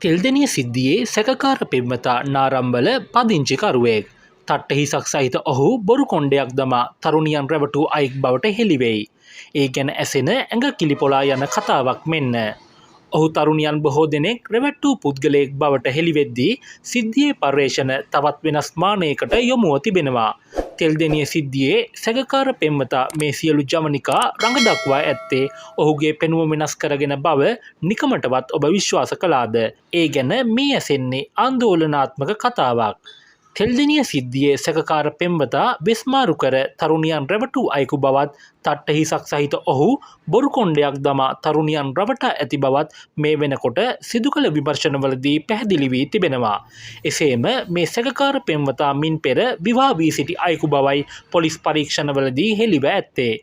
තෙල්දෙනිය සිද්ධියේ සැකකාර පෙම්වතා නාරම්බල පදිංචිකරුවෙක්. තට්ට හිසක් සහිත ඔහු බොරු කොණ්ඩයක් දමා තරුණියන් රැවටූ අයෙක් බවට හෙළිවෙයි. ඒ ගැන ඇසෙන ඇඟ කිලිපොලා යන කතාවක් මෙන්න. ඔහු තරුණියන් බොහෝ දෙනෙක් රැවට්ටූ පුද්ගලයෙක් බවට හෙළිවෙද්දී සිද්ධියේ පර්යේෂණ තවත් වෙනස් මානයකට යොමුව තිබෙනවා. තෙල්දෙනිය සිද්ධියේ සැකකාර පෙම්වතා මේ සියලු ජවනිකා රඟ දක්වා ඇත්තේ ඔහුගේ පෙනුම වෙනස් කරගෙන බව නිකමටවත් ඔබ විශ්වාස කළාද? ඒ ගැන මේ ඇසෙන්නේ ආందోලනාත්මක කතාවක්. තෙල්දෙනිය සිද්ධියේ සැකකාර පෙම්වතා වෙස්මාරු කර තරුණියන් රැවටූ අයෙකු බවත් තට්ට හිසක් සහිත ඔහු බොරු කොණ්ඩයක් දමා තරුණියන් රවටා ඇති බවත් මේ වෙනකොට සිදු කළ විමර්ශනවලදී පැහැදිලි වී තිබෙනවා. එසේම මේ සැකකාර පෙම්වතා මින් පෙර විවාහ වී සිටි අයෙකු බවයි පොලිස් පරීක්ෂණවලදී හෙළිව ඇත්තේ.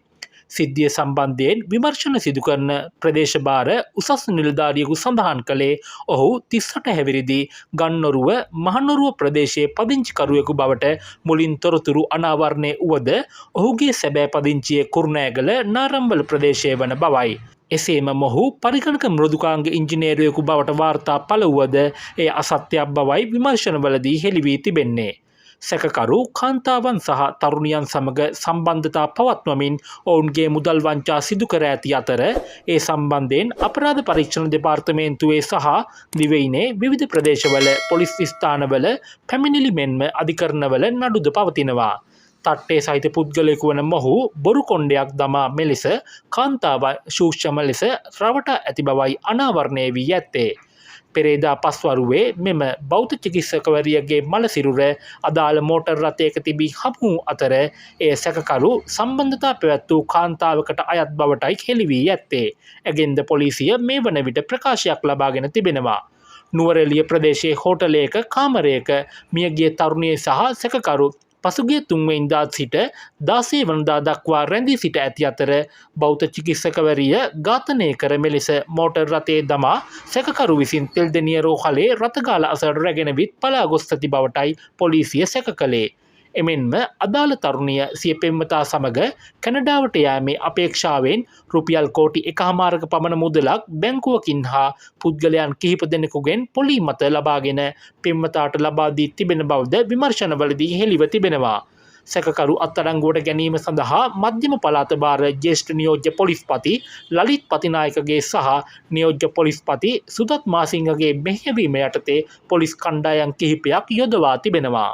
සිද්ධිය සම්බන්ධයෙන් විමර්ශන සිදු කරන ප්‍රදේශභාර උසස් නිලධාරියෙකු සඳහන් කළේ ඔහු 38 හැවිරිදි ගන්නොරුව මහනොරුව ප්‍රදේශයේ පදිංචිකරුවෙකු බවට මුලින් තොරතුරු අනාවරණය වුවද ඔහුගේ සැබෑ පදිංචිය කුරුණෑගල නාරම්බල ප්‍රදේශය වන බවයි. එසේම මොහු පරිගණක මෘදුකාංග ඉංජිනේරුවෙකු බවට වාර්තා පළ වුවද එය අසත්‍යයක් බවයි විමර්ශනවලදී හෙළි වී තිබෙන්නේ. සැකකරු කාන්තාවන් සහ තරුණියන් සමග සම්බන්ධතා පවත්වමින් ඔවුන්ගේ මුදල් වංචා සිදු කර ඇති අතර ඒ සම්බන්ධයෙන් අපරාධ පරීක්ෂණ දෙපාර්තමේන්තුවේ සහ දිවයිනේ විවිධ ප්‍රදේශවල පොලිස් ස්ථානවල පැමිණිලි මෙන්ම අධිකරණවල නඩුද පවතිනවා. තට්ටේ සහිත පුද්ගලයෙකු වන මොහු බොරු කොණ්ඩයක් දමා මෙලෙස කාන්තාව සූක්ෂම ලෙස රවටා ඇති බවයි අනාවරණය වී ඇත්තේ. පෙරේදා පස්වරුවේ මෙම බෞද්ධ චිකිත්සකවරියගේ මළසිරුර අදාළ මෝටර් රථයක තිබී හමු අතර එය සැකකරු සම්බන්ධතා පැවැත් වූ කාන්තාවකට අයත් බවටයි හෙළි වී ඇත්තේ. ඇගෙන්ද පොලිසිය මේ වන විට ප්‍රකාශයක් ලබාගෙන තිබෙනවා. නුවරඑළිය ප්‍රදේශයේ හෝටලයක කාමරයක මියගිය තරුණිය සහ සැකකරු පසුගිය 3 වෙනිදා සිට 16 වනදා දක්වා රැඳී සිට ඇති අතර බෞද්ධ චිකිත්සකවරිය ඝාතනය කර මෙලෙස මෝටර් රථයේ දමා සැකකරු විසින් තෙල්දෙනිය රෝහලේ රථගාල අසල රැගෙන විත් පලා ගොස් ඇති බවටයි පොලිසිය සැක කළේ. එමෙන්ම අදාළ තරුණිය සිය පෙම්වතා සමග කැනඩාවට යෑමේ අපේක්ෂාවෙන් රුපියල් කෝටි 1.5ක පමණ මුදලක් බැංකුවකින් හා පුද්ගලයන් කිහිප දෙනෙකුගෙන් පොලී මත ලබාගෙන පෙම්වතාට ලබා දී තිබෙන බවද විමර්ශනවලදී හෙළිව තිබෙනවා. සැකකරු අත්අඩංගුවට ගැනීම සඳහා මධ්‍යම පළාත භාර ජ්‍යෙෂ්ඨ නියෝජ්‍ය පොලිස්පති ලලිත් පතිනායකගේ සහ නියෝජ්‍ය පොලිස්පති සුදත් මාසිංහගේ මෙහෙයවීම යටතේ පොලිස් කණ්ඩායම් කිහිපයක් යොදවා තිබෙනවා.